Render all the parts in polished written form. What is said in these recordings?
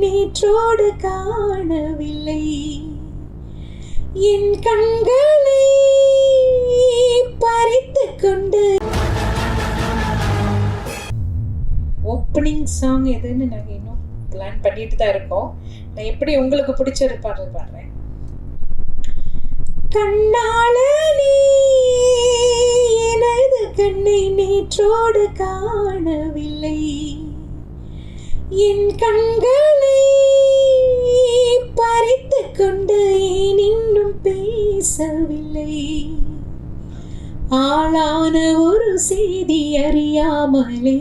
நேற்றோடு காணவில்லை. என் கண்களை பறித்து கொண்டு ஓப்பனிங் சாங் எதுன்னு நாங்கள் இன்னும் பிளான் பண்ணிட்டு தான் இருக்கோம். நான் எப்படி உங்களுக்கு பிடிச்ச ஒரு பாடல் பாடுறேன். கண்ணாளனே எனது கண்ணை நேற்றோடு காணவில்லை. என் கண்களை பறித்து கொண்டு ஏன் இன்னும் பேசவில்லை. ஆளான ஒரு செய்தி அறியாமலே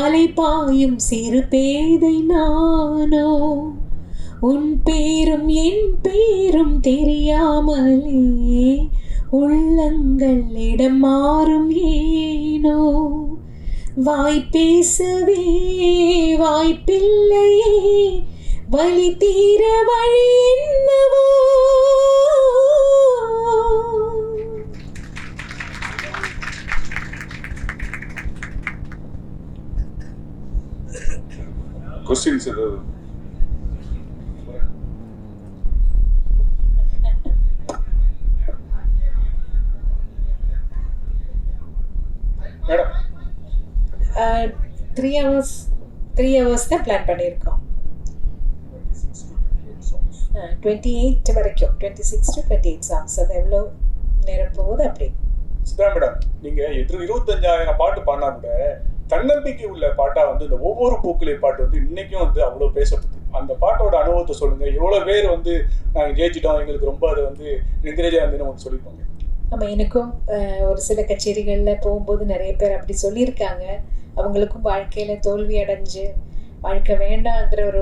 அலைபாயும் சிறு பேதை நானோ. உன் பேரும் என் பேரும் தெரியாமலே உள்ளங்கள் இடம் மாறும் ஏனோ. வாய் பேசவே வாய்ப்பில்லையே வலி தீர வழி என்னவோ. கொஸ்டின்ஸ் ஏதாவது? மேடம் 3 hours தான் பிளான் பண்ணியிருக்கோம். 28 வரைக்கும் 26 to 28 சாங்ஸ். அது எவ்வளோ நேரம் போகுது அப்படி. சித்ரா மேடம், நீங்கள் 25,000 பாட்டு பாடினா கூட தன்னம்பிக்கை உள்ள பாட்டா வந்து இந்த ஒவ்வொரு பூக்களே பாட்டு வந்து இன்னைக்கும் வந்து அவ்வளோ பேசப்படுது. அந்த பாட்டோட அனுபவத்தை சொல்லுங்க. எவ்வளோ பேர் வந்து நாங்கள் ஜெயிச்சிட்டோம், எங்களுக்கு ரொம்ப அது வந்து என்கரேஜாக இருந்துன்னு வந்து சொல்லியிருப்பாங்க. ஆமாம், எனக்கும் ஒரு சில கச்சேரிகளில் போகும்போது நிறைய பேர் அப்படி சொல்லியிருக்காங்க. அவங்களுக்கும் வாழ்க்கையில் தோல்வி அடைஞ்சு வாழ்க்கை வேண்டாங்கிற ஒரு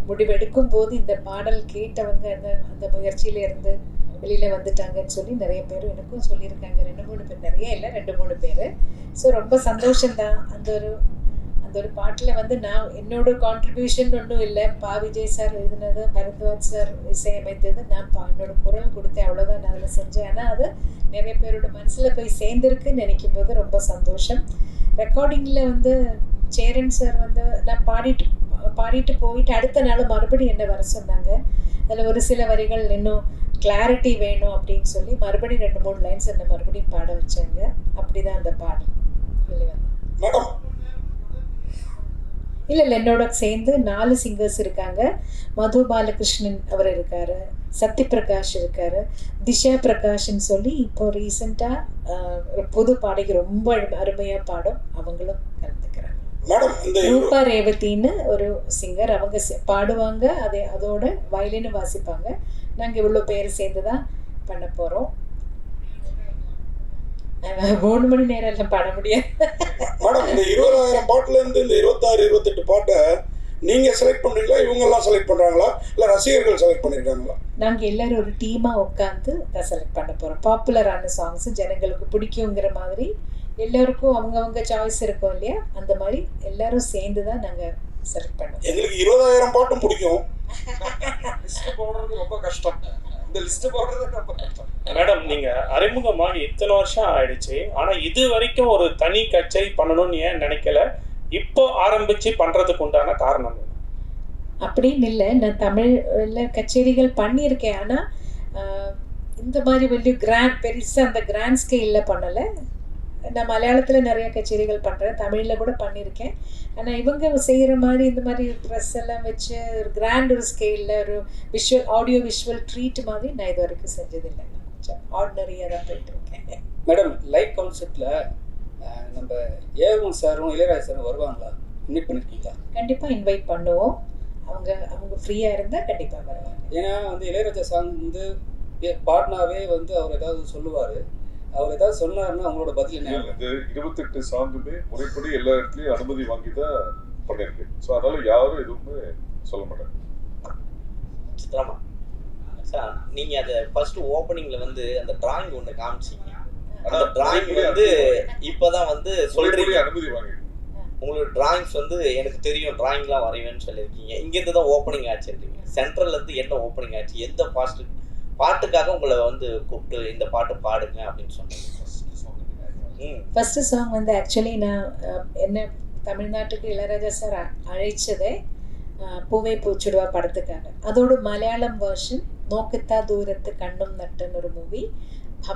முடிவெடுக்கும் போது இந்த பாடல் கேட்டவங்க அந்த முயற்சியிலேருந்து வெளியில் வந்துட்டாங்கன்னு சொல்லி நிறைய பேர் எனக்கும் சொல்லியிருக்காங்க. 2-3 பேர், நிறைய இல்லை, 2-3 பேர். ஸோ ரொம்ப சந்தோஷம்தான். அந்த ஒரு பாட்டில் வந்து நான் என்னோட கான்ட்ரிபியூஷன் ஒன்றும் இல்லை. விஜய் சார் எழுதினது, பரத்வாஜ் சார் இசையமைத்தது, நான் என்னோட குரல் கொடுத்தேன், அவ்வளோதான் நான் அதில் செஞ்சேன். ஆனால் அது நிறைய பேரோட மனசில் போய் சேர்ந்துருக்குன்னு நினைக்கும் போது ரொம்ப சந்தோஷம். ரெக்கார்டிங்கில் வந்து சேரன் சார் வந்து நான் பாடிட்டு போயிட்டு அடுத்த நாள் மறுபடியும் என்ன வர சொன்னாங்க. அதில் ஒரு சில வரிகள் இன்னும் கிளாரிட்டி வேணும் அப்படின்னு சொல்லி மறுபடியும் 2-3 லைன்ஸ் என்ன மறுபடியும் பாட வச்சாங்க. அப்படிதான் அந்த பாடல் வெளிவந்து. இல்லை என்னோட சேர்ந்து 4 சிங்கர்ஸ் இருக்காங்க. மது பாலகிருஷ்ணன் அவர் இருக்காரு, சத்யபிரகாஷ் இருக்காரு, திஷா பிரகாஷ்ன்னு சொல்லி இப்போ ரீசெண்டாக புது பாடகி ரொம்ப அருமையாக பாடும், அவங்களும் கலந்துக்கிறாங்க. ரூபா ரேவதின்னு ஒரு சிங்கர், அவங்க பாடுவாங்க, அதோட வயலின்னு வாசிப்பாங்க. நாங்கள் இவ்வளோ பேர் சேர்ந்து தான் பண்ண போகிறோம். 3 மணி நேரம் எல்லாம் பாட முடியாது மேடம். இந்த 20,000 பாட்டுலேருந்து இந்த 26-28 பாட்டை நீங்கள் செலக்ட் பண்ணுறீங்களா, இவங்கெல்லாம் செலக்ட் பண்ணுறாங்களா, இல்லை ரசிகர்கள் செலக்ட் பண்ணியிருக்காங்களா? நாங்கள் எல்லோரும் ஒரு டீமாக உட்காந்து தான் செலக்ட் பண்ண போகிறோம். பாப்புலரான சாங்ஸு ஜனங்களுக்கு பிடிக்குங்கிற மாதிரி எல்லோருக்கும் அவங்கவுங்க சாய்ஸ் இருக்கும் இல்லையா, அந்த மாதிரி எல்லோரும் சேர்ந்து தான் நாங்கள் செலக்ட் பண்ணுவோம். எங்களுக்கு 20,000 பாட்டும் பிடிக்கும். லிஸ்ட் போடுறது ரொம்ப கஷ்டம். இந்த லிஸ்ட் போடுறது ரொம்ப கஷ்டம். மேடம், நீங்கள் அறிமுகமாக இத்தனை வருஷம் ஆயிடுச்சு, ஆனால் இது வரைக்கும் ஒரு தனி கச்சேரி பண்ணணும்னு ஏன் நினைக்கல? இப்போ ஆரம்பித்து பண்ணுறதுக்கு உண்டான காரணம் அப்படின்னு இல்லை. நான் தமிழில் கச்சேரிகள் பண்ணியிருக்கேன், ஆனால் இந்த மாதிரி வெளியே பெருசாக அந்த கிராண்ட் ஸ்கேலில் பண்ணலை. நான் மலையாளத்தில் நிறைய கச்சேரிகள் பண்ணுறேன், தமிழில் கூட பண்ணியிருக்கேன். ஆனால் இவங்க செய்கிற மாதிரி இந்த மாதிரி ட்ரெஸ் எல்லாம் வச்சு ஒரு கிராண்ட் ஒரு ஸ்கேலில் ஒரு ஆடியோ விஷுவல் ட்ரீட் மாதிரி நான் இது வரைக்கும் செஞ்சதில்லை. கொஞ்சம் ஆர்டினரியாக தான் போயிட்டுருக்கேன். மேடம், லைவ் கான்செப்டில் நம்ம ஏவன் சாரும் இளையராஜா சாரும் வருவாங்களா? இன்வைட் பண்ணியிருக்கீங்களா? கண்டிப்பாக இன்வைட் பண்ணுவோம். அவங்க ஃப்ரீயாக இருந்தால் கண்டிப்பாக வருவாங்க. ஏன்னா வந்து இளையராஜா சாங் வந்து பாட்னாவே வந்து அவர் ஏதாவது சொல்லுவார். அவர் ஏதாவது சொன்னாருன்னா அவங்களோட பதில் என்ன? இந்த 28 சாங்குமே முறைப்படி எல்லா இடத்துலையும் அனுமதி வாங்கி தான் பண்ணியிருக்கு. ஸோ அதனால யாரும் எதுவுமே சொல்ல மாட்டாங்க. சித்ராமா சார், நீங்கள் அதை ஃபர்ஸ்ட் ஓப்பனிங்கில் வந்து அந்த டிராயிங் ஒன்று காமிச்சிங்க. அந்த டிராயிங் வந்து இப்போ தான் வந்து சொல்கிறீங்க அனுமதி வாங்கி. உங்களோட டிராயிங்ஸ் வந்து எனக்கு தெரியும், டிராயிங்லாம் வரைவேன்னு சொல்லியிருக்கீங்க. இங்கேருந்து தான் ஓப்பனிங் ஆச்சுருக்கீங்க. சென்ட்ரல்லேருந்து என்ன ஓப்பனிங் ஆச்சு? எந்த பாட்டுக்காக உங்களை வந்து கூப்பிட்டு இந்த பாட்டு பாடுங்க அப்படின்னு சொன்னீங்க? ஃபஸ்ட்டு சாங் வந்து ஆக்சுவலி நான் என்ன தமிழ்நாட்டுக்கு இளையராஜா சார் அழைச்சதே பூவே பூச்சுடுவா படத்துக்காக. அதோட மலையாளம் வேர்ஷன் நோக்குத்தா தூரத்து கண்ணும் நட்டுன்னு ஒரு மூவி,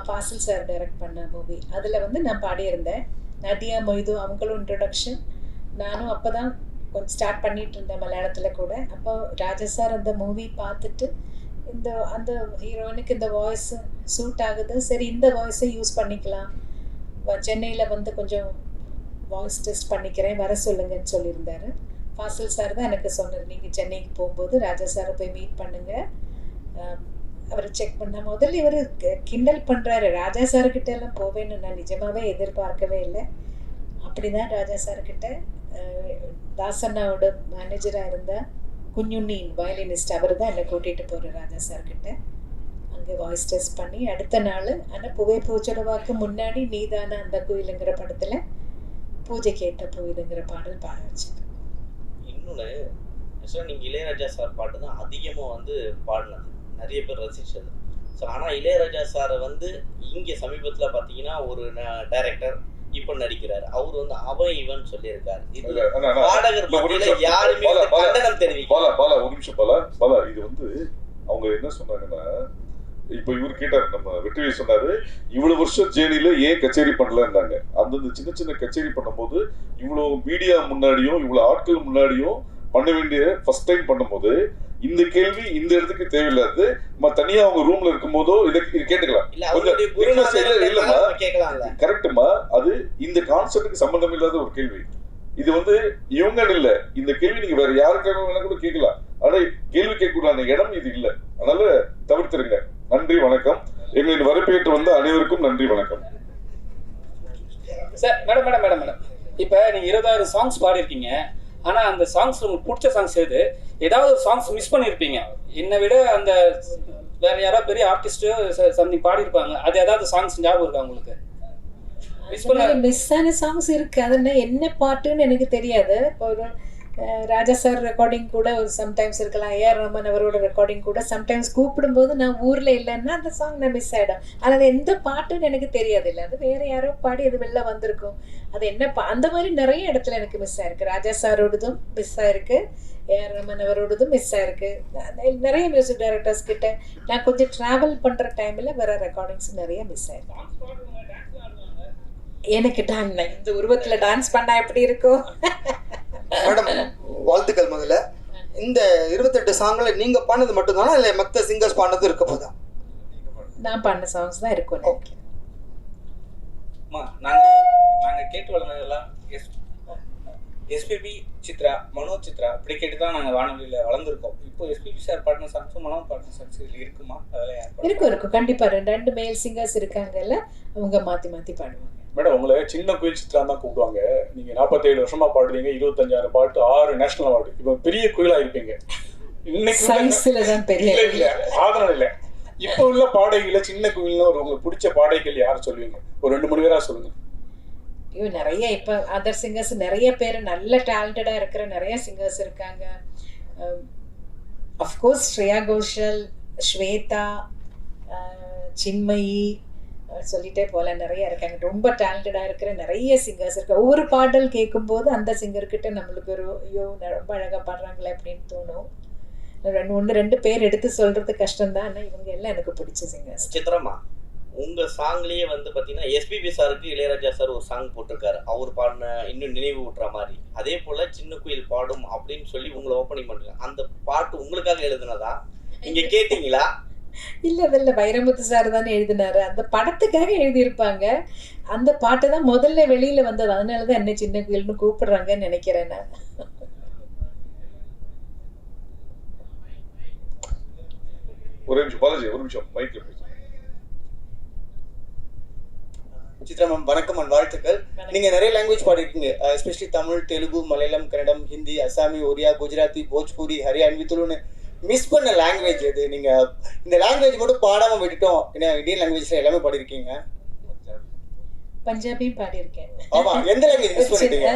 ஃபாசில் சார் டைரக்ட் பண்ண மூவி. அதில் வந்து நான் பாடியிருந்தேன். நதியா மொய்து அவங்களும் இன்ட்ரொடக்ஷன். நானும் அப்போ தான் கொஞ்சம் ஸ்டார்ட் பண்ணிகிட்டு இருந்தேன் மலையாளத்தில் கூட. அப்போ ராஜா சார் அந்த மூவி பார்த்துட்டு அந்த ஹீரோயினுக்கு இந்த வாய்ஸ் சூட் ஆகுது, சரி இந்த வாய்ஸை யூஸ் பண்ணிக்கலாம், சென்னையில் வந்து கொஞ்சம் வாய்ஸ் டெஸ்ட் பண்ணிக்கிறேன், வர சொல்லுங்கன்னு சொல்லியிருந்தாரு. ஃபாசில் சார் தான் எனக்கு சொன்னார், நீங்கள் சென்னைக்கு போகும்போது ராஜா சாரை போய் மீட் பண்ணுங்கள், அவரை செக் பண்ண. முதல்ல இவர் கிண்டல் பண்ணுறாரு, ராஜா சார்கிட்ட எல்லாம் போவேன்னு நான் நிஜமாகவே எதிர்பார்க்கவே இல்லை. அப்படி தான் ராஜா சார்கிட்ட தாசண்ணாவோட மேனேஜராக இருந்தால் குஞ்சுண்ணீன் வயலினிஸ்ட், அவர் தான் என்னை கூட்டிகிட்டு போகிற ராஜா சார்கிட்ட. அங்கே வாய்ஸ் டெஸ்ட் பண்ணி அடுத்த நாள், ஆனால் பூவே பூச்சுடுவாக்கு முன்னாடி நீதான அந்த கோயிலுங்கிற படத்தில் பூஜை கேட்ட கோயிலுங்கிற பாடல் பாட வச்சுட்டு. இன்னொன்று ஆக்சுவலாக நீங்கள் இளையராஜா சார் பாட்டு தான் அதிகமாக வந்து பாடினது, நிறைய பேர் ரசித்தது. ஸோ ஆனால் இளையராஜா சாரை வந்து இங்கே சமீபத்தில் பார்த்தீங்கன்னா ஒரு டைரக்டர் இப்போ நடிக்கிறார், அவர் வந்து அவன் இவன் சொல்லியிருக்காரு. இது பாடகர் மத்தியில யாருமே கண்டனம் தெரிவிக்கல. பாலா ஒரு நிமிஷம் பாலா இது வந்து அவங்க என்ன சொன்னாங்கன்னா, இப்போ இவர் கேட்டார், நம்ம வெற்றி சொன்னாரு, இவ்வளவு வருஷம் ஜேர்னில ஏன் கச்சேரி பண்ணலன்னாங்க. அந்தந்த சின்ன சின்ன கச்சேரி பண்ணும்போது இவ்வளவு மீடியா முன்னாடியும் இவ்வளவு ஆட்கள் முன்னாடியும் பண்ண வேண்டிய ஃபர்ஸ்ட் டைம் பண்ணும்போது இந்த கேள்வி இந்த இடத்துக்கு தேவையில்லாது. தனியா அவங்க ரூம்ல இருக்கும் போதோ இதை கேட்டுக்கலாம். கரெக்டுமா, அது இந்த கான்செப்டுக்கு சம்பந்தம் இல்லாத ஒரு கேள்வி. இது வந்து இவங்க இல்ல, இந்த கேள்வி நீங்க வேற யாருக்காக வேணா கூட கேட்கலாம். ஆனா கேள்வி கேட்கக்கூடாத இடம் இது இல்லை, அதனால தவிர்த்துருங்க. நன்றி, வணக்கம். எங்களின் வரப்பேற்று வந்த அனைவருக்கும் நன்றி, வணக்கம். சார் மேடம் இப்போ நீங்கள் 20,000 சாங்ஸ் பாடிருக்கீங்க. ஆனால் அந்த சாங்ஸ் உங்களுக்கு பிடிச்ச சாங்ஸ் எது? ஏதாவது ஒரு சாங்ஸ் மிஸ் பண்ணியிருப்பீங்க, என்னை விட அந்த வேற யாராவது பெரிய ஆர்டிஸ்ட்டு சம்திங் பாடியிருப்பாங்க, அது ஏதாவது சாங்ஸ் ஞாபகம் இருக்கா உங்களுக்கு? மிஸ் ஆன சாங்ஸ் இருக்கு, அது என்ன பாட்டுன்னு எனக்கு தெரியாது. இப்போ ஒரு ராஜா சார் ரெக்கார்டிங் கூட ஒரு சம்டைம்ஸ் இருக்கலாம், ஏஆர் ரஹ்மான் அவரோட ரெக்கார்டிங் கூட சம்டைம்ஸ் கூப்பிடும்போது நான் ஊரில் இல்லைன்னா அந்த சாங் நான் மிஸ் ஆகிடும். ஆனால் அது எந்த பாட்டுன்னு எனக்கு தெரியாது, இல்லை அது வேறு யாரோ பாடி அது வெளில வந்திருக்கும். அது என்ன அந்த மாதிரி நிறைய இடத்துல எனக்கு மிஸ் ஆயிருக்கு. ராஜா சாரோடதும் மிஸ் ஆயிருக்கு, ஏஆர் ரஹ்மான் அவரோடதும் மிஸ் ஆயிருக்கு. நிறைய மியூசிக் டைரக்டர்ஸ் கிட்ட நான் கொஞ்சம் ட்ராவல் பண்ணுற டைமில் வேற ரெக்கார்டிங்ஸ் நிறைய மிஸ் ஆயிருக்கு. எனக்கு இந்த உருவத்தில் டான்ஸ் பண்ணால் எப்படி இருக்கும்? மேடம் வாழ்த்துக்கள். முதல்ல இந்த 28 சாங்ல நீங்க பாடினது மட்டும்தானா இல்லை மற்ற சிங்கர்ஸ் பாடினது இருக்க போதா? நான் பாடின சாங்ஸ் தான் இருக்கும். நாங்கள் கேட்டு வளர்ந்ததெல்லாம் எஸ்பிபி சித்ரா, மனோஜ் சித்ரா இப்படி கேட்டு தான் நாங்கள் வானொலியில் வளர்ந்துருக்கோம். இப்போ எஸ்பிபி சார் பாடின சாங்ஸும் மனோ பாடின சாங்ஸ் இதில் இருக்குமா? அதெல்லாம் இருக்கும் கண்டிப்பாக. ரெண்டு மேல் சிங்கர்ஸ் இருக்காங்கல்ல, அவங்க மாற்றி மாற்றி பாடுவாங்க. மேடம், உங்களை சின்ன குயில் சித்ரா தான் கூப்பிடுவாங்க. நீங்க 47 வருஷமா பாடுறீங்க, 25,000 பாட்டு, 6 நேஷனல் அவார்டு. இப்போ பெரிய குயிலா இருப்பீங்க. இன்னைக்கு ஆதரவு இல்லை. இப்போ உள்ள பாடகைகளை சின்ன குயில்னு உங்களுக்கு பிடிச்ச பாடகைகள் யாரும் சொல்லுவீங்க? ஒரு 2-3 பேரா சொல்லுங்க. ஐயோ, நிறைய இப்போ அதர் சிங்கர்ஸ் நிறைய பேர் நல்ல டேலண்டடா இருக்கிற நிறைய சிங்கர்ஸ் இருக்காங்க. அஃப்கோர்ஸ் ஸ்ரேயா கோஷல், ஸ்வேதா, சின்மயி, சொல்லிட்டே போல நிறைய இருக்காங்க. ரொம்ப டேலண்டடா இருக்கிற நிறைய சிங்கர்ஸ் இருக்கு. ஒவ்வொரு பாடல் கேட்கும்போது அந்த சிங்கர்கிட்ட நம்மளுக்கு ஒரு ஐயோ ரொம்ப அழகா பாடுறாங்களே அப்படின்னு தோணும். 1-2 பேர் எடுத்து சொல்றது கஷ்டம் தான், ஆனால் இவங்க எல்லாம் எனக்கு பிடிச்ச சிங்கர்ஸ். சித்ரமா, உங்க சாங்லயே வந்து பாத்தீங்கன்னா எஸ்பிபி சாருக்கு இளையராஜா சார் ஒரு சாங் போட்டிருக்காரு, அவர் பாடின இன்னும் நினைவு ஊட்டுற மாதிரி. அதே போல சின்ன குயில் பாடும் அப்படின்னு சொல்லி உங்களை ஓப்பனிங் பண்றாங்க. அந்த பாட்டு உங்களுக்காக எழுதுனதா? நீங்க கேட்டீங்களா? இல்லை வைரமுத்து சார் தானே எழுதினாரு. அந்த படத்துக்காக எழுதியிருப்பாங்க. அந்த பாட்டு தான் முதல்ல வெளியில வந்தது, அதனாலதான் என்ன சின்ன குயில்னு கூப்பிடுறாங்கன்னு நினைக்கிறேன் நான். ஒரு நிமிஷம் பாலாஜி, ஒரு நிமிஷம் மைக்ல பேசுங்க. சித்ரா மேம் வணக்கம் அண்ட் வாழ்த்துக்கள். நீங்க நிறைய லாங்குவேஜ் பாடிருக்கீங்க, எஸ்பெஷலி தமிழ், தெலுங்கு, மலையாளம், கன்னடம், ஹிந்தி, அசாமி, ஒரியா, குஜராத்தி, போஜ்பூரி, ஹரியான்வி, துளுன்னு மிஸ் பண்ண லாங்குவேஜ் எது? நீங்க இந்த லாங்குவேஜ் மட்டும் பாடாம விட்டுட்டோம், ஏன்னா இந்தியன் லாங்குவேஜ்ல எல்லாமே பாடிருக்கீங்க. பஞ்சாபி பாடியிருக்கேன். ஆமா, எந்த லாங்குவேஜ் மிஸ் பண்ணிட்டீங்க?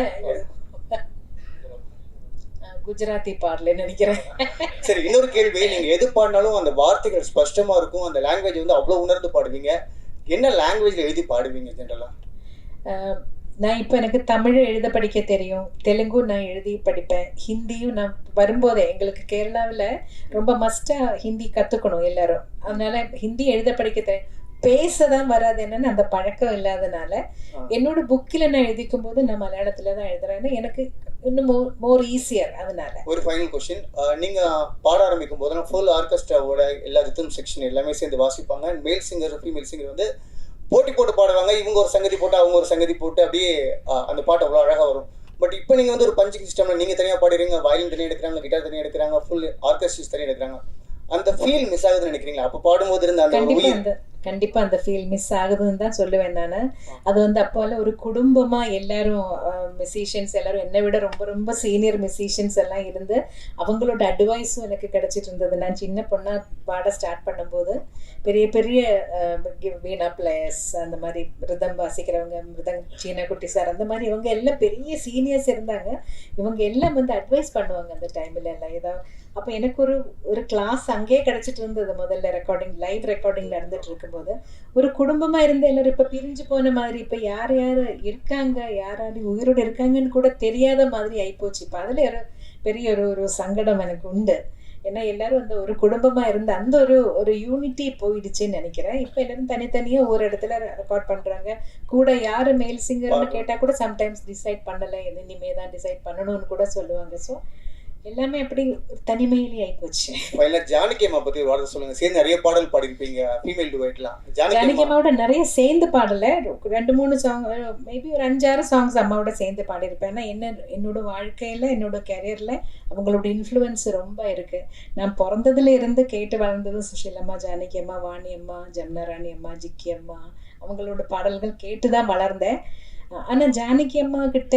குஜராத்தி பாடல நினைக்கிறேன். சரி, இன்னொரு கேள்வி, நீங்க எது பாடினாலும் அந்த வார்த்தைகள் ஸ்பஷ்டமா இருக்கும், அந்த லாங்குவேஜ் வந்து அவ்வளவு உணர்ந்து பாடுவீங்க. என்ன லாங்குவேஜ்ல எழுதி பாடுவீங்க ஜெனரலா? நான் இப்போ எனக்கு தமிழ் எழுத படிக்க தெரியும், தெலுங்கும் நான் எழுதி படிப்பேன், ஹிந்தியும் நான் வரும்போதே எங்களுக்கு கேரளாவில் ரொம்ப மஸ்ட்டாக ஹிந்தி கற்றுக்கணும் எல்லாரும். அதனால ஹிந்தி எழுத படிக்க தெரியும், பேச தான் வராது. என்னன்னு அந்த பழக்கம் இல்லாதனால என்னோட புக்கில் நான் எழுதிக்கும் போது நான் மலையாளத்தில் தான் எழுதுறேன்னு எனக்கு இன்னும் மோர் ஈஸியர். அதனால ஒரு ஃபைனல் கொஸ்டின், நீங்கள் பாட ஆரம்பிக்கும் போது ஃபுல் ஆர்கெஸ்ட்ராவோட எல்லா ரிதம் செக்ஷன் எல்லாமே சேர்ந்து வாசிப்பாங்க. மேல் சிங்கர் ஃபீமேல் சிங்கர் வந்து போட்டி போட்டு பாடுவாங்க. இவங்க ஒரு சங்கதி போட்டு அவங்க ஒரு சங்கதி போட்டு அப்படியே அந்த பாட்டு அவ்வளோ அழகாக வரும். பட் இப்போ நீங்கள் வந்து ஒரு பஞ்சிங் சிஸ்டமில் நீங்கள் தனியாக பாடுறீங்க, வயலின் தனியாக எடுக்கிறாங்க, கிட்டார் தனியாக எடுக்கிறாங்க, ஃபுல் ஆர்கெஸ்ட்ராஸ் தனியாக எடுக்கிறாங்க. அந்த ஃபீல் மிஸ் ஆகுதுன்னு நினைக்கிறீங்களா? அப்போ பாடும்போது இருந்த அந்த கண்டிப்பாக அந்த ஃபீல் மிஸ் ஆகுதுன்னு தான் சொல்லுவேன் நான். அது வந்து அப்போல்லாம் ஒரு குடும்பமாக எல்லாரும் மியூசிஷியன்ஸ் எல்லாரும் என்னை விட ரொம்ப ரொம்ப சீனியர் மியூசிஷியன்ஸ் எல்லாம் இருந்து அவங்களோட அட்வைஸும் எனக்கு கிடச்சிட்டு இருந்தது. நான் சின்ன பொண்ணாக பாட ஸ்டார்ட் பண்ணும்போது பெரிய பெரிய வீணா பிளேயர்ஸ், அந்த மாதிரி ரிதம் வாசிக்கிறவங்க, சீனா குட்டி சார், அந்த மாதிரி இவங்க எல்லாம் பெரிய சீனியர்ஸ் இருந்தாங்க. இவங்க எல்லாம் வந்து அட்வைஸ் பண்ணுவாங்க அந்த டைமில் எல்லாம் ஏதாவது. அப்போ எனக்கு ஒரு கிளாஸ் அங்கேயே கிடச்சிட்டு இருந்தது. முதல்ல லைவ் ரெக்கார்டிங் நடந்துட்டு இருக்கும்போது ஒரு குடும்பமாக இருந்த எல்லாரும் இப்போ பிரிஞ்சு போன மாதிரி, இப்போ யார் யார் இருக்காங்க, யார் உயிரோடு இருக்காங்கன்னு கூட தெரியாத மாதிரி ஆகிப்போச்சு. இப்போ அதில் பெரிய ஒரு சங்கடம் எனக்கு உண்டு. ஏன்னா எல்லாரும் அந்த ஒரு குடும்பமாக இருந்த அந்த ஒரு யூனிட்டி போயிடுச்சுன்னு நினைக்கிறேன். இப்போ எல்லாரும் தனித்தனியாக ஒரு இடத்துல ரெக்கார்ட் பண்ணுறாங்க. கூட யார் மேல் சிங்கர்னு கேட்டால் கூட சம்டைம்ஸ் டிசைட் பண்ணலை, இனிமே தான் டிசைட் பண்ணணும்னு கூட சொல்லுவாங்க. ஸோ எல்லாமே அப்படி தனிமையிலே ஆயிப்போச்சு. ஜானகி அம்மா பற்றி வார்த்தை சொல்லுங்கள். சேர்ந்து நிறைய பாடல் பாடிருப்பீங்க, ஃபீமேல் டுவைட்லாம். ஜானகி அம்மாவோட நிறைய சேர்ந்து பாடலை 2-3 சாங், மேபி ஒரு 5-6 சாங்ஸ் அம்மாவோட சேர்ந்து பாடியிருப்பேன். ஏன்னா என்னோட வாழ்க்கையில் என்னோட கெரியரில் அவங்களோட இன்ஃப்ளூயன்ஸ் ரொம்ப இருக்குது. நான் பிறந்ததுல இருந்து கேட்டு வளர்ந்தது சுஷீலம்மா, ஜானகி அம்மா, வாணி அம்மா, ஜமுனாராணி அம்மா, ஜிக்கி அம்மா, அவங்களோட பாடல்கள் கேட்டு தான் வளர்ந்தேன். ஆனால் ஜானகி அம்மா கிட்ட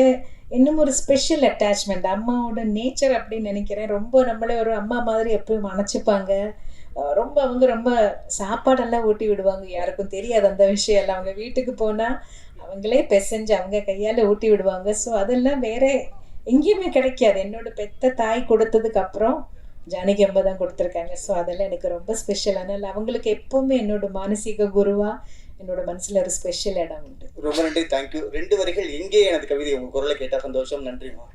இன்னும் ஒரு ஸ்பெஷல் அட்டாச்மெண்ட், அம்மாவோட நேச்சர் அப்படின்னு நினைக்கிறேன். ரொம்ப நம்மளே ஒரு அம்மா மாதிரி எப்பவும் அணைச்சிப்பாங்க. அவங்க ரொம்ப சாப்பாடெல்லாம் ஊட்டி விடுவாங்க, யாருக்கும் தெரியாது அந்த விஷயம் எல்லாம். அவங்க வீட்டுக்கு போனால் அவங்களே பிசைஞ்சு அவங்க கையால் ஊட்டி விடுவாங்க. ஸோ அதெல்லாம் வேற எங்கேயுமே கிடைக்காது. என்னோட பெத்த தாய் கொடுத்ததுக்கு அப்புறம் ஜானகி அம்மா தான் கொடுத்துருக்காங்க. ஸோ அதெல்லாம் எனக்கு ரொம்ப ஸ்பெஷல். அதனால் அவங்களுக்கு எப்போவுமே என்னோட மானசீக குருவாக என்னோட மனசுல ஒரு ஸ்பெஷல் இடம் உண்டு. ரொம்ப நன்றி, தேங்க்யூ. 2 வரிகள் எங்கே எனது கவிதை உங்க குரலை கேட்டா சந்தோஷம். நன்றிமா.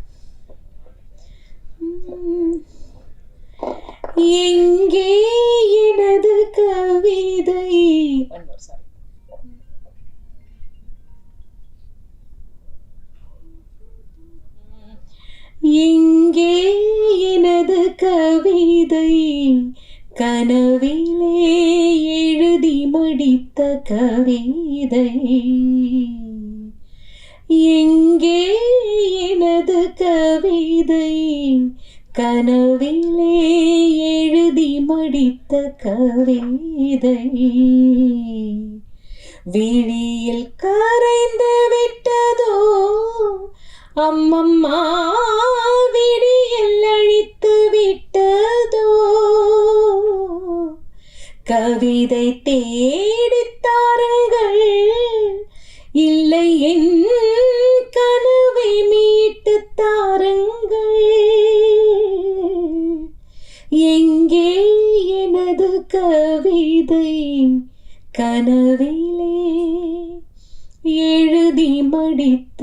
எங்கே எனது கவிதை, எங்கே எனது கவிதை, கனவிலே எழுதி மடித்த கவிதை, எங்கே எனது கவிதை, கனவிலே எழுதி மடித்த கவிதை, விழியில் கரைந்து விட்டதோ அம்மம்மா, விடியில் அழித்து விட்டதோ, கவிதை தேடித்தாருங்கள், இல்லை என் கனவை மீட்டு தாருங்கள், எங்கே எனது கவிதை, கனவிலே எழுதி மடித்த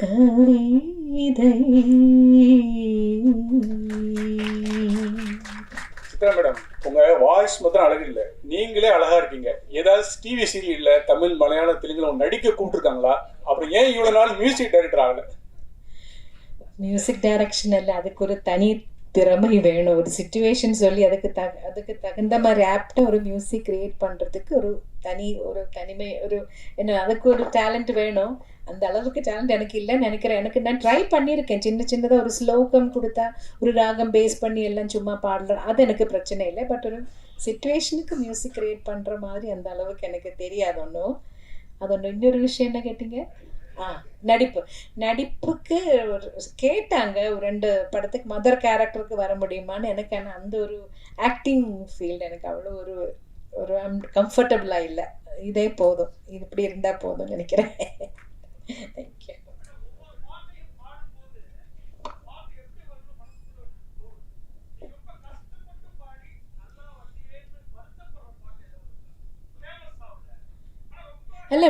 கவிதை. சித்ரா மேடம், உங்க வாய்ஸ் மாத்திரம் அழகு இல்லை, நீங்களே அழகா இருக்கீங்க. ஏதாவது டிவி சீரியல்ல தமிழ், மலையாளம், தெலுங்குல நடிக்க கூப்பிட்டுருக்காங்களா? அப்புறம் ஏன் இவ்வளவு நாள் மியூசிக் டைரக்டர் ஆகல? மியூசிக் டைரக்ஷன் இல்லை, அதுக்கு ஒரு தனி திறமை வேணும். ஒரு சிச்சுவேஷன் சொல்லி அதுக்கு தகுந்த மாதிரி ஆப்டாக ஒரு மியூசிக் கிரியேட் பண்ணுறதுக்கு ஒரு தனிமை, என்ன அதுக்கு ஒரு டேலண்ட் வேணும். அந்த அளவுக்கு டேலண்ட் எனக்கு இல்லைன்னு நினைக்கிறேன். நான் ட்ரை பண்ணியிருக்கேன், சின்னதாக ஒரு ஸ்லோகம் கொடுத்தா ஒரு ராகம் பேஸ் பண்ணி எல்லாம் சும்மா பாடலாம், அது எனக்கு பிரச்சனை இல்லை. பட் ஒரு சிச்சுவேஷனுக்கு மியூசிக் கிரியேட் பண்ணுற மாதிரி அந்த அளவுக்கு எனக்கு தெரியாது ஒன்றும். அது ஒன்று. இன்னொரு விஷயம் என்ன கேட்டிங்க? நடிப்புக்கு கேட்டாங்க, ஒரு 2 படத்துக்கு மதர் கேரக்டருக்கு வர முடியுமான்னு. எனக்கு ஆனால் அந்த ஒரு ஆக்டிங் ஃபீல்டு எனக்கு அவ்வளோ ஒரு கம்ஃபர்டபுளாக இல்லை. இதே போதும், இது இப்படி இருந்தால் போதும்னு நினைக்கிறேன். தேங்க்யூ. இல்லை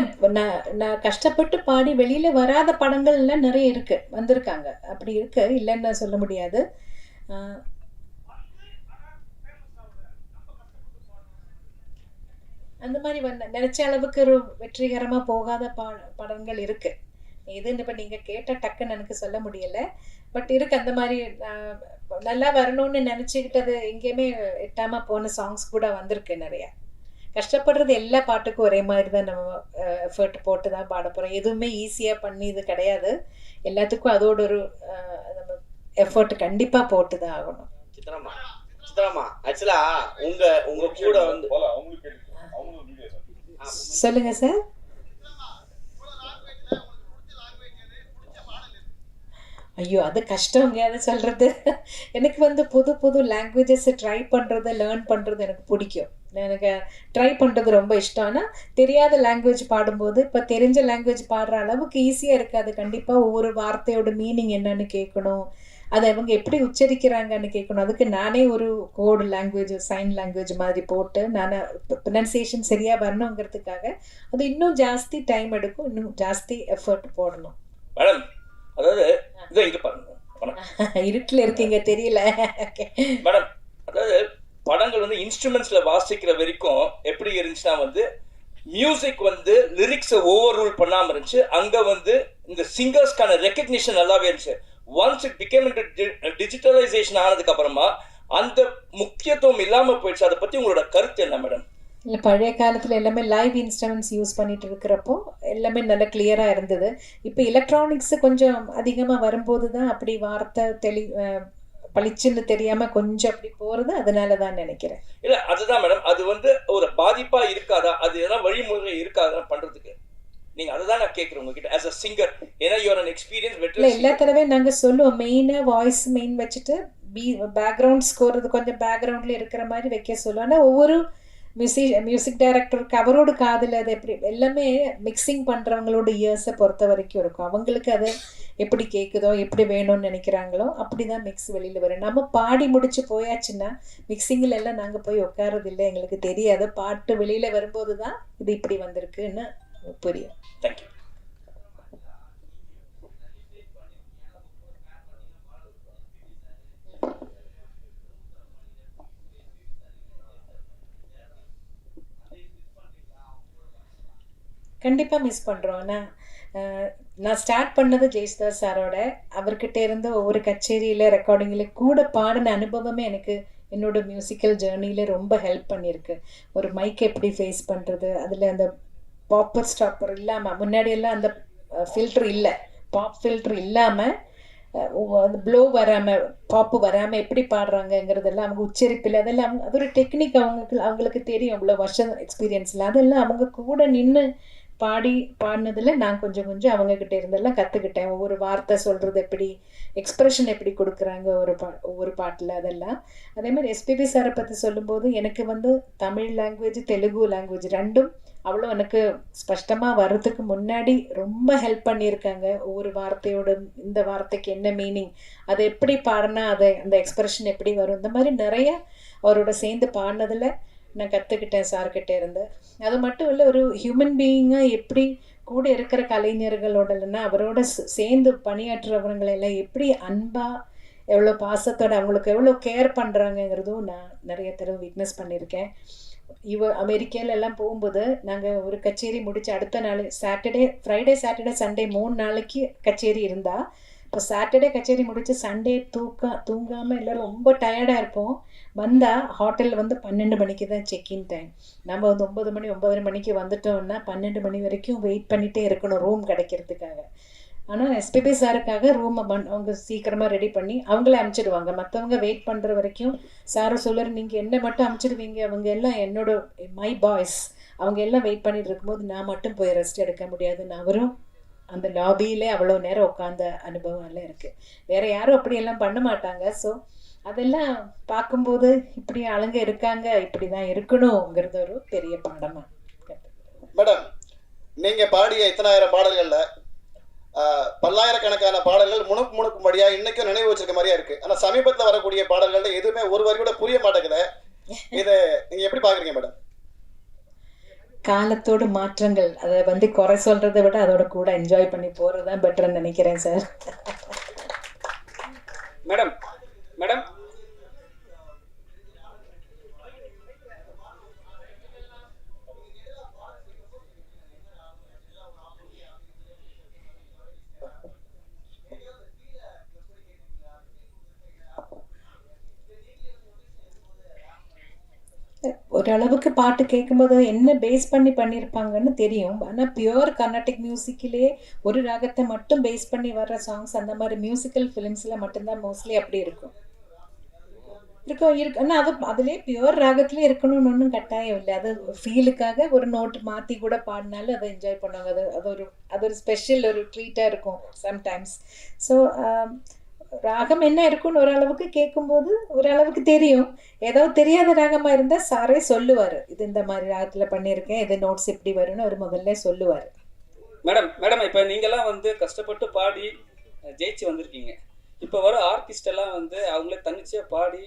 நான் கஷ்டப்பட்டு பாடி வெளியில் வராத படங்கள்லாம் நிறைய இருக்குது, வந்திருக்காங்க, அப்படி இருக்கு, இல்லைன்னு சொல்ல முடியாது. அந்த மாதிரி நினச்ச அளவுக்கு ஒரு வெற்றிகரமாக போகாத படங்கள் இருக்குது. இதுன்னு இப்போ நீங்கள் கேட்ட டக்குன்னு எனக்கு சொல்ல முடியலை, பட் இருக்குது அந்த மாதிரி. நல்லா வரணும்னு நினச்சிக்கிட்டது எங்கேயுமே எட்டாமல் போன சாங்ஸ் கூட வந்திருக்கு நிறையா. கஷ்டப்படுறது எல்லா பாட்டுக்கும் ஒரே மாதிரி தான் நம்ம எஃபர்ட் போட்டு தான் பாட போகிறோம். எதுவுமே ஈஸியாக பண்ணி இது கிடையாது. எல்லாத்துக்கும் அதோட ஒரு நம்ம எஃபர்ட் கண்டிப்பாக போட்டு தான் ஆகணும். சித்ராமா ஆக்சுவலா உங்க கூட வந்து சொல்லுங்க சார். ஐயோ, அது கஷ்டங்க அதை சொல்கிறது. எனக்கு வந்து புது புது லாங்குவேஜஸை ட்ரை பண்ணுறது, லேர்ன் பண்ணுறது எனக்கு பிடிக்கும். எனக்கு ட்ரை பண்ணுறது ரொம்ப இஷ்டம். ஆனால் தெரியாத லாங்குவேஜ் பாடும்போது இப்போ தெரிஞ்ச லாங்குவேஜ் பாடுற அளவுக்கு ஈஸியாக இருக்காது. கண்டிப்பாக ஒவ்வொரு வார்த்தையோட மீனிங் என்னன்னு கேட்கணும், அதை அவங்க எப்படி உச்சரிக்கிறாங்கன்னு கேட்கணும். அதுக்கு நானே ஒரு கோடு லாங்குவேஜ், சைன் லாங்குவேஜ் மாதிரி போட்டு நான் ப்ரொனன்சியேஷன் சரியாக வரணுங்கிறதுக்காக அது இன்னும் ஜாஸ்தி டைம் எடுக்கும், இன்னும் ஜாஸ்தி எஃபர்ட் போடணும். மேடம், அதாவது இதை இங்கே பாருங்க, இருட்டில் இருக்கீங்க தெரியல மேடம். அதாவது படங்கள் வந்து இன்ஸ்ட்ருமெண்ட்ஸில் வாசிக்கிற வரைக்கும் எப்படி இருந்துச்சுன்னா வந்து மியூசிக் வந்து லிரிக்ஸை ஓவர் ரூல் பண்ணாமல் இருந்துச்சு. அங்கே வந்து இந்த சிங்கர்ஸ்க்கான ரெக்கக்னிஷன் நல்லாவே இருந்துச்சு. Once it became into digitalisation ஆனதுக்கு அப்புறமா அந்த முக்கியத்துவம் இல்லாமல் போயிடுச்சு. அதை பற்றி உங்களோட கருத்து என்ன மேடம்? இல்லை, பழைய காலத்தில் எல்லாமே லைவ் இன்ஸ்ட்ருமெண்ட்ஸ் யூஸ் பண்ணிட்டு இருக்கிறப்போ எல்லாமே நல்லா கிளியராக இருந்தது. இப்போ எலக்ட்ரானிக்ஸு கொஞ்சம் அதிகமாக வரும்போது தான் அப்படி வார்த்தை பளிச்சுன்னு தெரியாமல் கொஞ்சம் அப்படி போகிறது. அதனால தான் நினைக்கிறேன். இல்லை, அதுதான் மேடம். அது வந்து ஒரு பாதிப்பாக இருக்காதா? அது எதனா வழிமுறை இருக்காதா பண்ணுறதுக்கு? நீங்கள் அதை தான் நான் கேட்குறேன் உங்ககிட்ட ஆஸ் அ சிங்கர். ஏன்னா யுவர் அன் எக்ஸ்பீரியன்ஸ். இல்லை, எல்லா தடவையும் நாங்கள் சொல்லுவோம், மெயினாக வாய்ஸ் மெயின் வச்சுட்டு பேக்ரவுண்ட் ஸ்கோர் இது கொஞ்சம் பேக்ரவுண்டில் இருக்கிற மாதிரி வைக்க சொல்லுவோம். ஆனால் ஒவ்வொரு மியூசிக் டைரக்டருக்கு அவரோட காதில் அது எப்படி எல்லாமே மிக்சிங் பண்ணுறவங்களோட இயர்ஸை பொறுத்த வரைக்கும் இருக்கும். அவங்களுக்கு அது எப்படி கேட்குதோ, எப்படி வேணும்னு நினைக்கிறாங்களோ அப்படி தான் மிக்ஸ் வெளியில் வரும். நம்ம பாடி முடிச்சு போயாச்சுன்னா மிக்சிங்கில் எல்லாம் நாங்கள் போய் உட்காரதில்லை, எங்களுக்கு தெரியாது. பாட்டு வெளியில் வரும்போது தான் இது இப்படி வந்திருக்குன்னு புரியும். தேங்க்யூ. கண்டிப்பாக மிஸ் பண்ணுறோம். நான் ஸ்டார்ட் பண்ணது ஜெயசுதாஸ் சாரோட. அவர்கிட்ட இருந்து ஒவ்வொரு கச்சேரியில் ரெக்கார்டிங்கில் கூட பாடின அனுபவமே எனக்கு என்னோடய மியூசிக்கல் ஜேர்னியில் ரொம்ப ஹெல்ப் பண்ணியிருக்கு. ஒரு மைக் எப்படி ஃபேஸ் பண்ணுறது, அதில் அந்த பாப்பர் ஸ்டாப்பர் இல்லாமல், முன்னாடியெல்லாம் அந்த ஃபில்ட்ரு இல்லை, பாப் ஃபில்ட்ரு இல்லாமல் அந்த ப்ளோ வராமல், பாப்பு வராமல் எப்படி பாடுறாங்கங்கிறதெல்லாம் அவங்க உச்சரிப்பில் அதெல்லாம் அது ஒரு டெக்னிக். அவங்களுக்கு தெரியும், அவ்வளோ வருஷம் எக்ஸ்பீரியன்ஸில். அதெல்லாம் அவங்க கூட நின்று பாடினதில் நான் கொஞ்சம் அவங்கக்கிட்ட இருந்தெல்லாம் கற்றுக்கிட்டேன். ஒவ்வொரு வார்த்தை சொல்கிறது எப்படி, எக்ஸ்ப்ரெஷன் எப்படி கொடுக்குறாங்க ஒவ்வொரு பாட்டில், அதெல்லாம். அதே மாதிரி எஸ்பிபி சாரை பற்றி சொல்லும்போது எனக்கு வந்து தமிழ் லாங்குவேஜ், தெலுங்கு லாங்குவேஜ் ரெண்டும் அவ்வளோ எனக்கு ஸ்பஷ்டமாக வர்றதுக்கு முன்னாடி ரொம்ப ஹெல்ப் பண்ணியிருக்காங்க. ஒவ்வொரு வார்த்தையோட இந்த வார்த்தைக்கு என்ன மீனிங், அதை எப்படி பாடினா அந்த எக்ஸ்ப்ரெஷன் எப்படி வரும், இந்த மாதிரி நிறைய அவரோட சேர்ந்து பாடினதில் நான் கற்றுக்கிட்டேன் சார்கிட்ட இருந்து. அது மட்டும் இல்லை, ஒரு ஹியூமன் பீயிங்காக எப்படி கூட இருக்கிற கலைஞர்களோட இல்லைன்னா அவரோட சேர்ந்து பணியாற்றுறவங்களெல்லாம் எப்படி அன்பாக, எவ்வளோ பாசத்தோட அவங்களுக்கு எவ்வளோ கேர் பண்ணுறாங்கங்கிறதும் நான் நிறைய தடவை விட்னஸ் பண்ணியிருக்கேன். அமெரிக்காவிலெல்லாம் போகும்போது நாங்கள் ஒரு கச்சேரி முடித்து அடுத்த நாள் ஃப்ரைடே சாட்டர்டே சண்டே 3 நாளைக்கு கச்சேரி இருந்தால், இப்போ சாட்டர்டே கச்சேரி முடித்து சண்டே தூங்காமல் எல்லோரும் ரொம்ப டயர்டாக இருப்போம். வந்தால் ஹோட்டலில் வந்து 12 மணிக்கு தான் செக்இன் டைம். நம்ம வந்து 9:30 மணிக்கு வந்துட்டோம்னா 12 மணி வரைக்கும் வெயிட் பண்ணிகிட்டே இருக்கணும் ரூம் கிடைக்கிறதுக்காக. ஆனால் எஸ்பிபி சாருக்காக ரூமை அவங்க சீக்கிரமாக ரெடி பண்ணி அவங்களே அனுப்பிச்சிடுவாங்க. மற்றவங்க வெயிட் பண்ணுற வரைக்கும் சாரை சொல்லுற, நீங்கள் என்ன மட்டும் அனுப்பிச்சிடுவீங்க, அவங்க எல்லாம் மை பாய்ஸ் அவங்க எல்லாம் வெயிட் பண்ணிட்டு இருக்கும்போது நான் மட்டும் போய் ரெஸ்ட் எடுக்க முடியாதுன்னு அவரும் அந்த லாபியிலே அவ்வளோ நேரம் உட்காந்த அனுபவம் எல்லாம் இருக்குது. வேறு யாரும் அப்படியெல்லாம் பண்ண மாட்டாங்க. ஸோ அதெல்லாம் பார்க்கும்போது இப்படி ஆளுங்க இருக்காங்க, இப்படி தான் இருக்கணுங்கிறது ஒரு பெரிய பாடமாக. மேடம், நீங்கள் பாடிய இத்தனாயிரம் பாடல்களில் பல்லாயிரக்கணக்கான பாடல்கள் முணுக்கும்படியா இன்னைக்கும் நினைவு வச்சிருக்க மாதிரியா இருக்கு. ஆனால் சமீபத்தில் வரக்கூடிய பாடல்கள்ல எதுவுமே ஒரு வரி கூட புரிய மாட்டேங்குது. இதை நீங்கள் எப்படி பார்க்குறீங்க மேடம்? காலத்தோட மாற்றங்கள் அதை வந்து குறை சொல்கிறத விட அதோட கூட என்ஜாய் பண்ணி போகிறது தான் பெட்டர்ன்னு நினைக்கிறேன் சார். மேடம் மேடம் ஓரளவுக்கு பாட்டு கேட்கும்போது என்ன பேஸ் பண்ணி பண்ணியிருப்பாங்கன்னு தெரியும். ஆனால் பியூர் கர்நாடிக் மியூசிக்கிலே ஒரு ராகத்தை மட்டும் பேஸ் பண்ணி வர்ற சாங்ஸ் அந்த மாதிரி மியூசிக்கல் ஃபிலிம்ஸில் மட்டும்தான் மோஸ்ட்லி அப்படி இருக்கும். ஆனால் அது அதுலேயே பியூர் ராகத்துலேயே இருக்கணும்னு ஒன்றும் கட்டாயம் இல்லை. அது ஃபீலுக்காக ஒரு நோட்டு மாற்றி கூட பாடினாலும் அதை என்ஜாய் பண்ணுவாங்க. அது ஒரு ஸ்பெஷல் ஒரு ட்ரீட்டாக இருக்கும் சம்டைம்ஸ். ஸோ ராகம் என்ன இருக்குன்னு ஓரளவுக்கு கேட்கும்போது ஓரளவுக்கு தெரியும். ஏதாவது தெரியாத ராகமாக இருந்தால் சாரே சொல்லுவார், இது இந்த மாதிரி ராகத்தில் பண்ணியிருக்கேன், இது நோட்ஸ் இப்படி வரும்னு அவர் முதல்ல சொல்லுவார். மேடம் இப்போ நீங்கள்லாம் வந்து கஷ்டப்பட்டு பாடி ஜெயிச்சு வந்திருக்கீங்க. இப்போ வர ஆர்டிஸ்ட் எல்லாம் வந்து அவங்களே தன்னிச்சையாக பாடி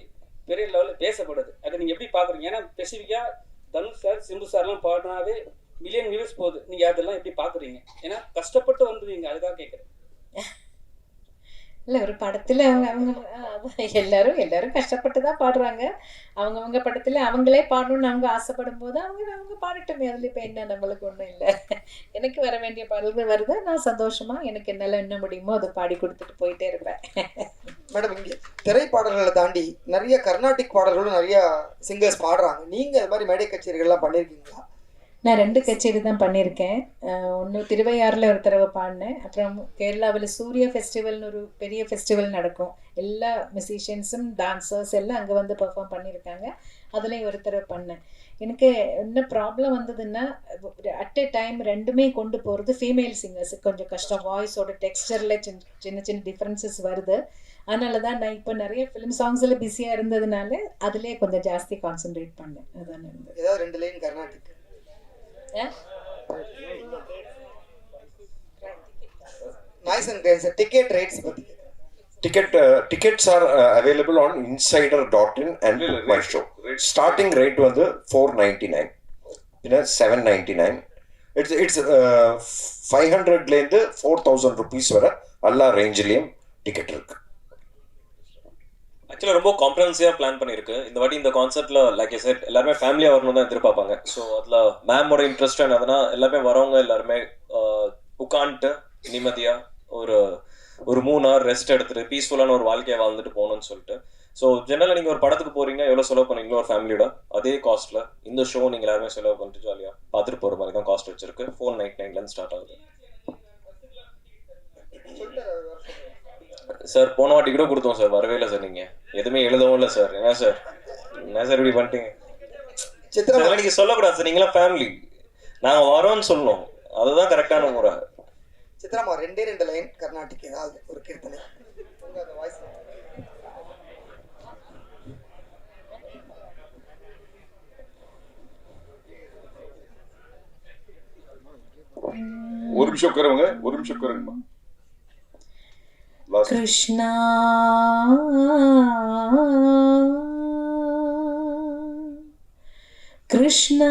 பெரிய லெவலில் பேசப்படுது. அதை நீங்கள் எப்படி பார்க்குறீங்க? ஏன்னா ஸ்பெசிஃபிக்காக தனுஷ் சார், சிம்பு சார்லாம் பாடினாவே மில்லியன் வியூஸ் போகுது. நீங்கள் அதெல்லாம் எப்படி பார்க்குறீங்க? ஏன்னா கஷ்டப்பட்டு வந்துருவீங்க, அதுக்காக கேட்குறேன். இல்லை, ஒரு படத்தில் அவங்க எல்லாரும் கஷ்டப்பட்டு தான் பாடுறாங்க. அவங்கவுங்க படத்தில் அவங்களே பாடணும்னு அவங்க ஆசைப்படும் போது அவங்க பாடட்டுமே. அதில் இப்போ என்ன, நம்மளுக்கு ஒன்றும் இல்லை. எனக்கு வர வேண்டிய பாடல்கள் வருது, நான் சந்தோஷமாக எனக்கு என்னால் என்ன முடியுமோ அதை பாடி கொடுத்துட்டு போயிட்டே இருப்பேன். மேடம், இங்கே திரைப்பாடல்களை தாண்டி நிறைய கர்நாடிக் பாடல்களும் நிறைய சிங்கர்ஸ் பாடுறாங்க. நீங்கள் அது மாதிரி மேடை கச்சேரிகள்லாம் பண்ணியிருக்கீங்களா? நான் 2 கச்சேரி தான் பண்ணியிருக்கேன். ஒன்று திருவையாறில் ஒரு தடவை பாடினேன். அப்புறம் கேரளாவில் சூரிய ஃபெஸ்டிவல்னு ஒரு பெரிய ஃபெஸ்டிவல் நடக்கும். எல்லா மியூசிஷியன்ஸும் டான்சர்ஸ் எல்லாம் அங்கே வந்து பெர்ஃபார்ம் பண்ணியிருக்காங்க. அதுலேயும் ஒரு தடவை பண்ணேன். எனக்கு என்ன ப்ராப்ளம் வந்ததுன்னா, அட் எ டைம் ரெண்டுமே கொண்டு போகிறது ஃபீமேல் சிங்கர்ஸுக்கு கொஞ்சம் கஷ்டம். வாய்ஸோட டெக்ஸ்டரில் சின்ன சின்ன டிஃப்ரென்சஸ் வருது. அதனால தான் நான் இப்போ நிறைய ஃபிலிம் சாங்ஸில் பிஸியாக இருந்ததுனால அதுலேயே கொஞ்சம் ஜாஸ்தி கான்சென்ட்ரேட் பண்ணேன். அதான் ஏதாவது 2 line Carnatic. Nice and nice. Ticket rates. Tickets are available on insider.in and my show. Starting rate வந்து 499, பின்ன 799. It's 500லேருந்து 4000 rupees வரை எல்லா ரேஞ்சிலையும் டிக்கெட் இருக்கு. ஆக்சுவலாக ரொம்ப காம்ப்ரஹென்சிவாக பிளான் பண்ணியிருக்கு. இந்த வாட்டி இந்த கான்செப்டில் லைக் ஐ செட் எல்லாருமே ஃபேமிலியாக வரணும் தான் எதிர்பார்ப்பாங்க. ஸோ அதில் மேமோட இன்ட்ரெஸ்ட் என்னதுன்னா, எல்லாருமே வரவங்க எல்லாருமே உட்காந்துட்டு நிம்மதியாக ஒரு 3 hour ரெஸ்ட் எடுத்துகிட்டு பீஸ்ஃபுல்லான ஒரு வாழ்க்கையை வாழ்ந்துட்டு போகணும்னு சொல்லிட்டு. ஸோ ஜெனரலாக நீங்கள் ஒரு படத்துக்கு போகிறீங்க, எவ்வளோ செலவு பண்ணுவீங்களோ ஒரு ஃபேமிலியோட அதே காஸ்ட்டில் இந்த ஷோ நீங்கள் எல்லாருமே செலவு பண்ணிட்டு ஜாலியாக பார்த்துட்டு போகிற மாதிரி தான் காஸ்ட் வச்சிருக்கு. 499 ஸ்டார்ட் ஆகுது. சார் போன வாட்டி கூட கொடுத்தோம் சார், வரவே இல்லை சார். நீங்கள் எதுவுமே எழுதவும் இல்லை சார். என்ன சார் இப்படி பண்ணிட்டீங்க? நீங்கள் சொல்லக்கூடாது சார், நீங்களாம் ஃபேமிலி, நாங்கள் வரோன்னு சொல்லணும். அதுதான் கரெக்டான முறை. சித்ராமா 2 லைன் கர்நாடிக் ஏதாவது ஒரு கீர்த்தனை. ஒரு நிமிஷம் உட்காருங்க. கிருஷ்ணா கிருஷ்ணா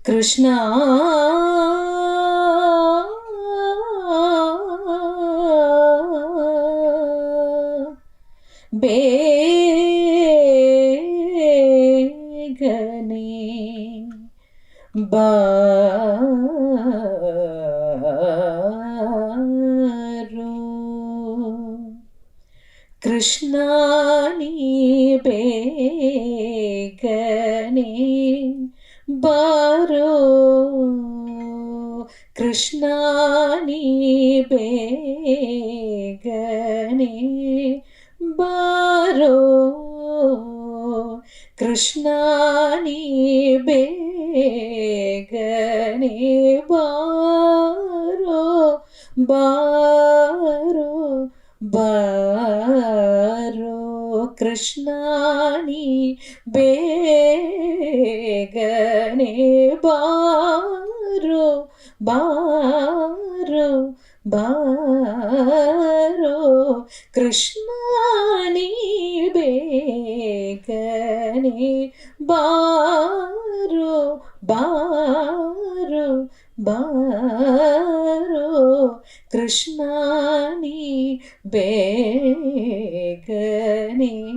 கிருஷ்ணா பேகனே பாரோ கிருஷ்ணா நீ பேகனே பாரோ கிருஷ்ணா நீ பேகனே பாரோ கிருஷ்ணா நீ பேகனே பாரோ பாரோ பாரோ கிருஷ்ணா நீ பேகனே பாரோ பாரோ ಬಾರೋ ಕೃಷ್ಣ ನೀ ಬೇಗನೆ ಬಾರೋ ಬಾರೋ ಬಾರೋ ಕೃಷ್ಣ ನೀ ಬೇಗನೆ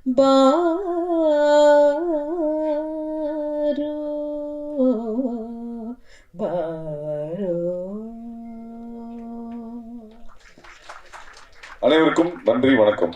ಬಾರೋ ಬಾರೋ. அனைவருக்கும் நன்றி, வணக்கம்.